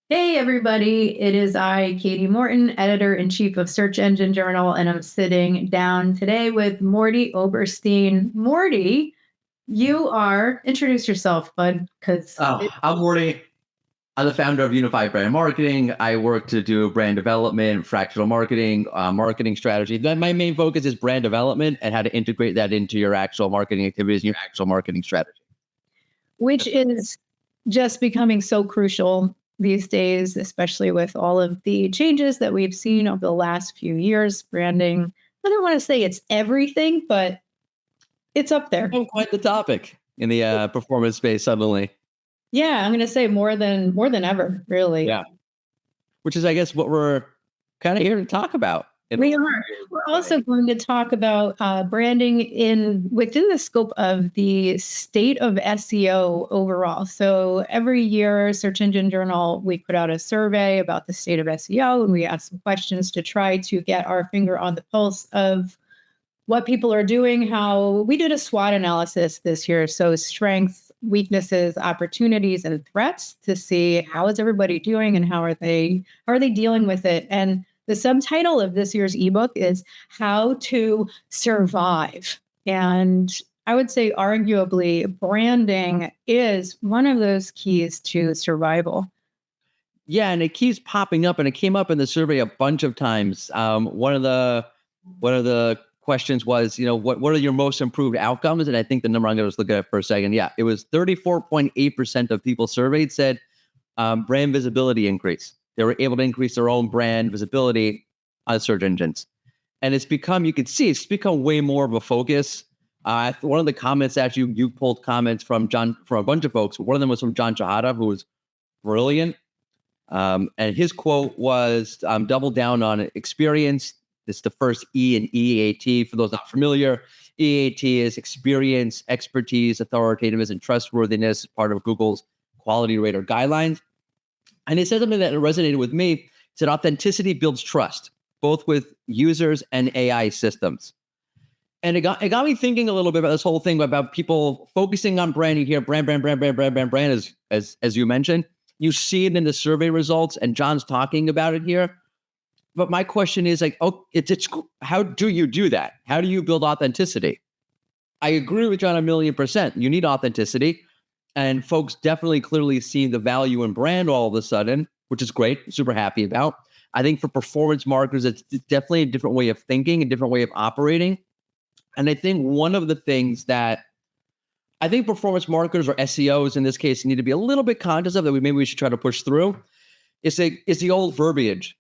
Hey, everybody. It is I, Katie Morton, editor-in-chief of Search Engine Journal, and I'm sitting down today with Mordy Oberstein. Mordy, introduce yourself, bud, because I'm Mordy. I'm the founder of Unify Brand Marketing. I work to do brand development, fractional marketing, marketing strategy. Then my main focus is brand development and how to integrate that into your actual marketing activities and your actual marketing strategy. which is just becoming so crucial these days, especially with all of the changes that we've seen over the last few years. Branding, I don't want to say it's everything, but it's up there. Oh, quite the topic in the performance space suddenly. Yeah, I'm going to say more than ever, really. Yeah. Which is, I guess, what we're kind of here to talk about. We are. We're also going to talk about branding within the scope of the state of SEO overall. So every year, Search Engine Journal, we put out a survey about the state of SEO, and we ask some questions to try to get our finger on the pulse of what people are doing. How we did a SWOT analysis this year, so strengths, weaknesses, opportunities, and threats, to see how is everybody doing and how are they dealing with it. And the subtitle of this year's ebook is How to Survive. And I would say, arguably, branding is one of those keys to survival. Yeah, and it keeps popping up, and it came up in the survey a bunch of times. One of the questions was, what are your most improved outcomes? And I think the number, I'm going to look at it for a second. Yeah, it was 34.8% of people surveyed said brand visibility increase. They were able to increase their own brand visibility on search engines. And it's become way more of a focus. One of the comments, actually, you pulled comments from a bunch of folks. One of them was from John Chahada, who was brilliant. And his quote was, double down on experience. It's the first E in EAT. For those not familiar, EAT is experience, expertise, authoritativeness, and trustworthiness, part of Google's quality rater guidelines. And he said something that resonated with me. He said, authenticity builds trust, both with users and AI systems. And it got me thinking a little bit about this whole thing about people focusing on branding here, brand, as you mentioned. You see it in the survey results, and John's talking about it here. But my question is how do you do that? How do you build authenticity? I agree with John 1,000,000%. You need authenticity. And folks definitely clearly see the value in brand all of a sudden, which is great. Super happy about. I think for performance marketers, it's definitely a different way of thinking, a different way of operating. And I think one of the things that I think performance marketers, or SEOs in this case, need to be a little bit conscious of, that maybe we should try to push through, is the old verbiage.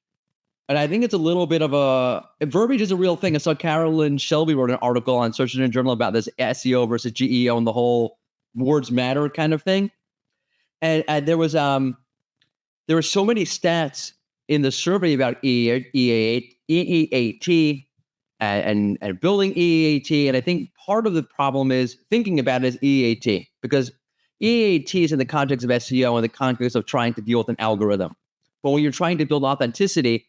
And I think it's a little bit of verbiage is a real thing. I saw Carolyn Shelby wrote an article on Search Engine Journal about this SEO versus GEO and the whole words matter kind of thing. And there were so many stats in the survey about EEAT and building EEAT. And I think part of the problem is thinking about it as EEAT, because EEAT is in the context of SEO, in the context of trying to deal with an algorithm. But when you're trying to build authenticity,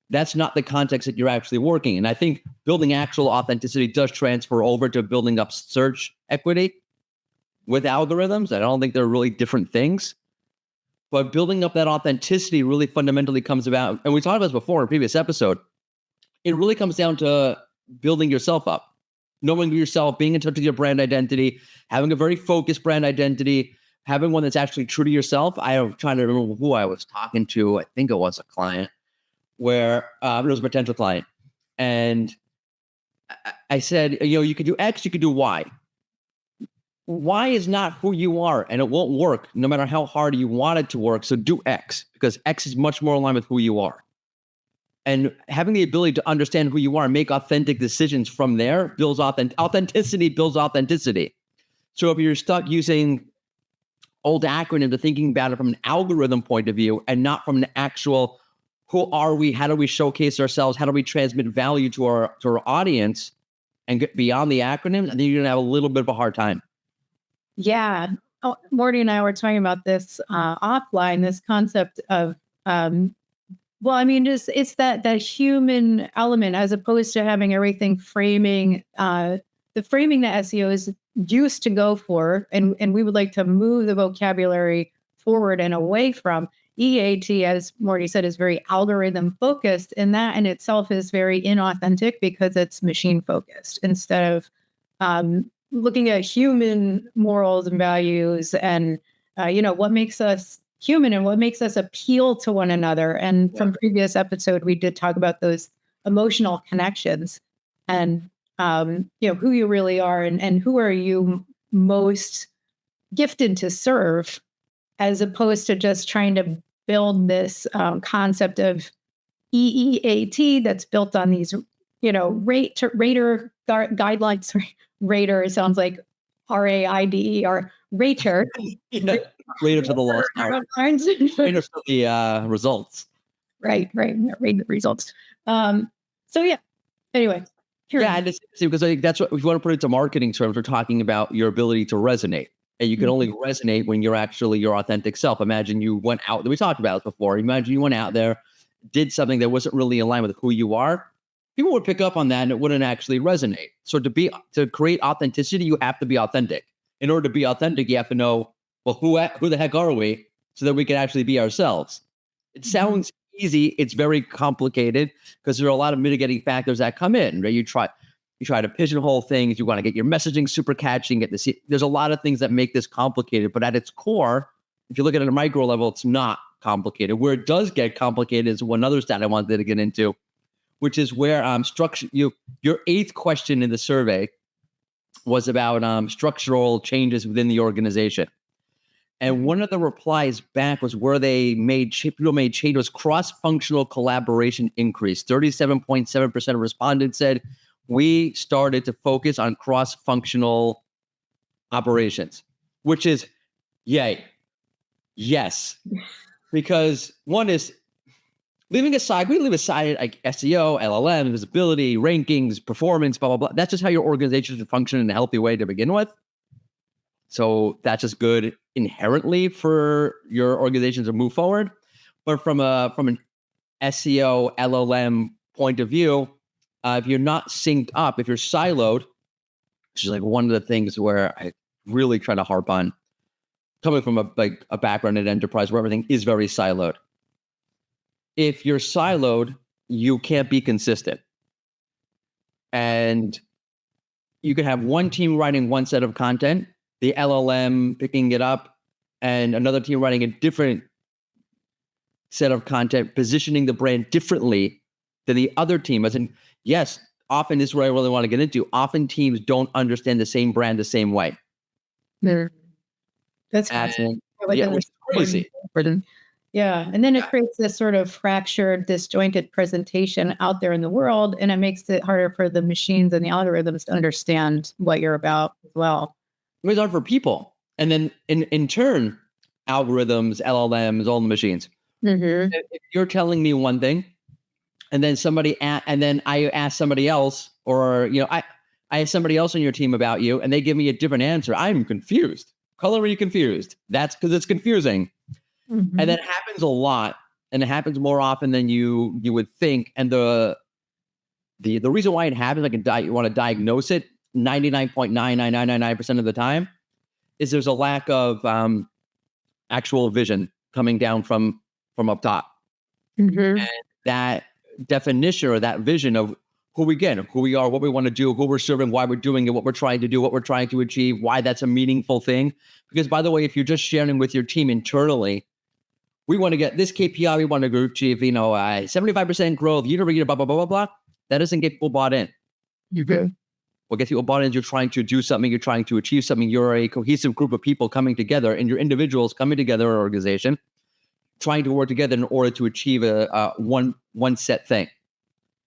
that's not the context that you're actually working in. I think building actual authenticity does transfer over to building up search equity with algorithms. I don't think they're really different things. But building up that authenticity really fundamentally comes about, and we talked about this before in a previous episode, it really comes down to building yourself up, knowing yourself, being in touch with your brand identity, having a very focused brand identity, having one that's actually true to yourself. I'm trying to remember who I was talking to. I think it was a client, where it was a potential client. And I said, you could do X, you could do Y. Y is not who you are, and it won't work no matter how hard you want it to work. So do X, because X is much more aligned with who you are. And having the ability to understand who you are and make authentic decisions from there builds authenticity, builds authenticity. So if you're stuck using old acronyms, to thinking about it from an algorithm point of view and not from an actual, who are we? How do we showcase ourselves? How do we transmit value to our audience and get beyond the acronyms? I think you're going to have a little bit of a hard time. Yeah. Mordy and I were talking about this offline, this concept of, it's that human element, as opposed to having everything framing, the framing that SEO is used to go for. And we would like to move the vocabulary forward and away from. EAT, as Morty said, is very algorithm focused, and that in itself is very inauthentic because it's machine focused instead of looking at human morals and values and what makes us human and what makes us appeal to one another. And from previous episode, we did talk about those emotional connections and who you really are and who are you most gifted to serve, as opposed to just trying to build this concept of EEAT that's built on these, rater guidelines. Sorry, rater sounds like RAIDER, rater. Rater to the lost art. Rater for the results. Right. Rate the results. Anyway. And it's because I think that's what, if you want to put it to marketing terms, we're talking about your ability to resonate. And you can only resonate when you're actually your authentic self. Imagine you went out, we talked about it before. Imagine you went out there, did something that wasn't really in line with who you are. People would pick up on that and it wouldn't actually resonate. So to create authenticity, you have to be authentic. In order to be authentic, you have to know, well, who the heck are we, so that we can actually be ourselves. It sounds easy. It's very complicated because there are a lot of mitigating factors that come in, right? You try to pigeonhole things. You want to get your messaging super catchy and there's a lot of things that make this complicated, but at its core, if you look at it at a micro level, it's not complicated. Where it does get complicated is one other stat I wanted to get into, which is where structure. Your eighth question in the survey was about structural changes within the organization. And one of the replies back was where people made change was cross-functional collaboration increased. 37.7% of respondents said we started to focus on cross-functional operations, which is yay. Yes. Because one is we leave aside like SEO, LLM, visibility, rankings, performance, blah, blah, blah. That's just how your organization should function in a healthy way to begin with. So that's just good inherently for your organization to move forward. But from an SEO, LLM point of view, if you're not synced up, if you're siloed, which is like one of the things where I really try to harp on, coming from a background in enterprise where everything is very siloed. If you're siloed, you can't be consistent. And you could have one team writing one set of content, the LLM picking it up, and another team writing a different set of content, positioning the brand differently than the other team. As in, yes, often this is where I really want to get into. Often teams don't understand the same brand the same way. That's fascinating. Which is crazy. Yeah. And then it creates this sort of fractured, disjointed presentation out there in the world. And it makes it harder for the machines and the algorithms to understand what you're about as well. It's hard for people. And then in turn, algorithms, LLMs, all the machines. Mm-hmm. If you're telling me one thing, and then I ask somebody else, or I ask somebody else on your team about you, and they give me a different answer, I'm confused. Color me confused. That's because it's confusing. Mm-hmm. And that happens a lot, and it happens more often than you would think. And the reason why it happens, you want to diagnose it 99.99999% of the time, is there's a lack of actual vision coming down from up top. Mm-hmm. And that definition or that vision of who we are, what we want to do, who we're serving, why we're doing it, what we're trying to do, what we're trying to achieve, why that's a meaningful thing. Because by the way, if you're just sharing with your team internally, we want to get this KPI, we want to achieve, 75% growth, year-over-year, blah, blah, blah, blah, blah. That doesn't get people bought in. Okay. What gets people bought in is you're trying to do something, you're trying to achieve something, you're a cohesive group of people coming together, and you're individuals coming together in an organization, trying to work together in order to achieve a one set thing.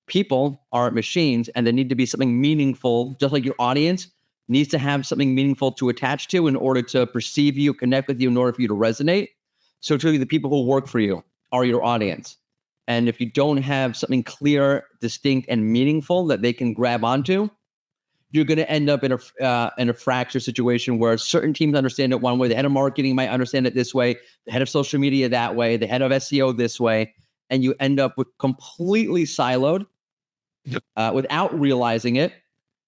People aren't machines, and there need to be something meaningful, just like your audience needs to have something meaningful to attach to in order to perceive you, connect with you, in order for you to resonate. So truly, the people who work for you are your audience. And if you don't have something clear, distinct, and meaningful that they can grab onto, you're going to end up in a fractured situation where certain teams understand it one way. The head of marketing might understand it this way. The head of social media that way. The head of SEO this way. And you end up with completely siloed without realizing it.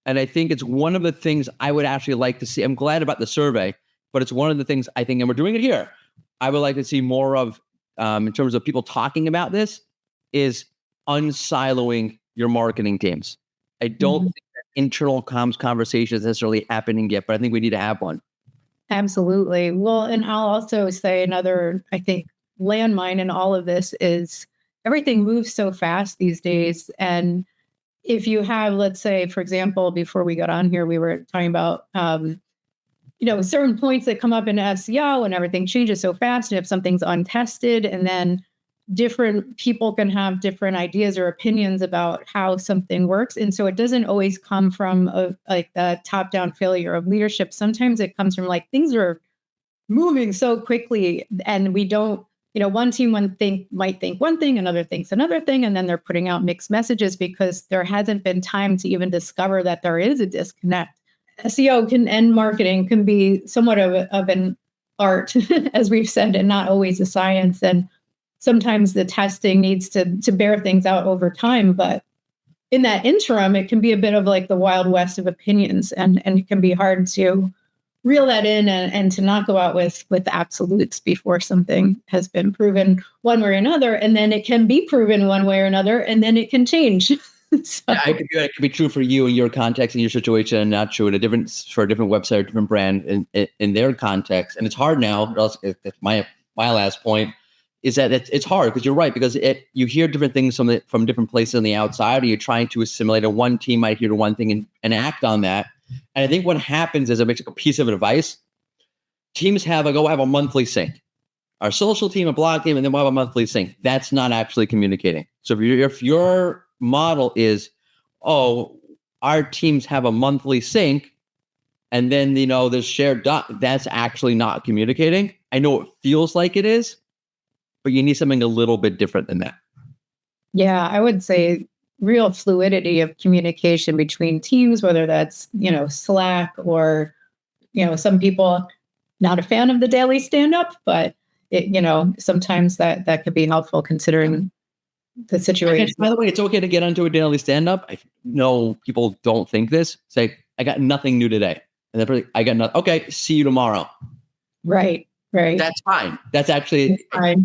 And I think it's one of the things I would actually like to see. I'm glad about the survey, but it's one of the things I think, and we're doing it here, I would like to see more of in terms of people talking about this is unsiloing your marketing teams. I don't think that internal comms conversation is necessarily happening yet, but I think we need to have one. Absolutely. Well, and I'll also say another, I think, landmine in all of this is everything moves so fast these days. And if you have, let's say, for example, before we got on here, we were talking about, certain points that come up in SEO and everything changes so fast. And if something's untested, and then different people can have different ideas or opinions about how something works. And so it doesn't always come from the top-down failure of leadership. Sometimes it comes from things are moving so quickly and we don't, one team might think one thing, another thinks another thing, and then they're putting out mixed messages because there hasn't been time to even discover that there is a disconnect. SEO and marketing can be somewhat of an art, as we've said, and not always a science. And sometimes the testing needs to bear things out over time. But in that interim, it can be a bit of the Wild West of opinions, and it can be hard to reel that in and to not go out with absolutes before something has been proven one way or another. And then it can be proven one way or another, and then it can change. It could be true for you in your context and your situation, and not true for a different website or different brand in their context. And it's hard now. My last point is that it's hard because you're right, because you hear different things from different places on the outside, or you're trying to assimilate, and one team might hear one thing and act on that. And I think what happens is, a piece of advice, teams have I have a monthly sync. Our social team, a blog team, and then we'll have a monthly sync. That's not actually communicating. So if your model is, our teams have a monthly sync, and then there's shared that's actually not communicating. I know it feels like it is, but you need something a little bit different than that. Yeah, I would say real fluidity of communication between teams, whether that's, Slack or, some people not a fan of the daily stand-up, but sometimes that could be helpful considering the situation. By the way, it's okay to get onto a daily stand-up. I know people don't think this. Say, I got nothing new today. And then I got nothing. Okay, see you tomorrow. Right. That's fine. That's actually a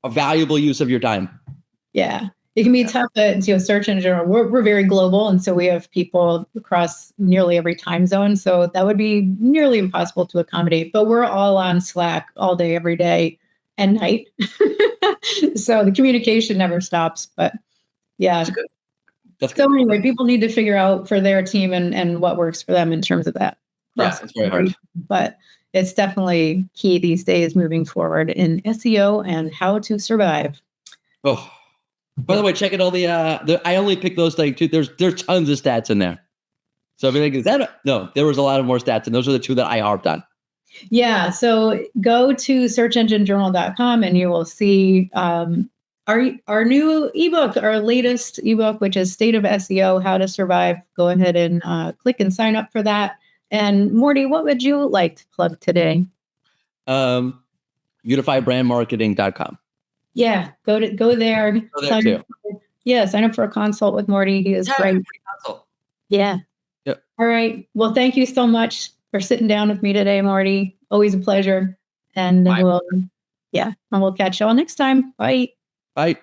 valuable use of your time. Yeah. It can be tough at search in general. We're very global, and so we have people across nearly every time zone. So that would be nearly impossible to accommodate. But we're all on Slack all day, every day, and night. So the communication never stops. But yeah. That's good. So anyway, people need to figure out for their team and what works for them in terms of that. Yeah, it's very hard. But it's definitely key these days moving forward in SEO and how to survive. Oh. By the way, check out all the I only picked those two. There's tons of stats in there. So if you're like, no, there was a lot of more stats, and those are the two that I harped on. Yeah. So go to searchenginejournal.com and you will see our new ebook, our latest ebook, which is State of SEO, How to Survive. Go ahead and click and sign up for that. And Mordy, what would you like to plug today? UnifyBrandMarketing.com. Yeah, go there. Go there too. Sign up for a consult with Mordy. He is great. Free consult. Yeah. Yep. All right. Well, thank you so much for sitting down with me today, Mordy. Always a pleasure. And we'll catch you all next time. Bye. Bye.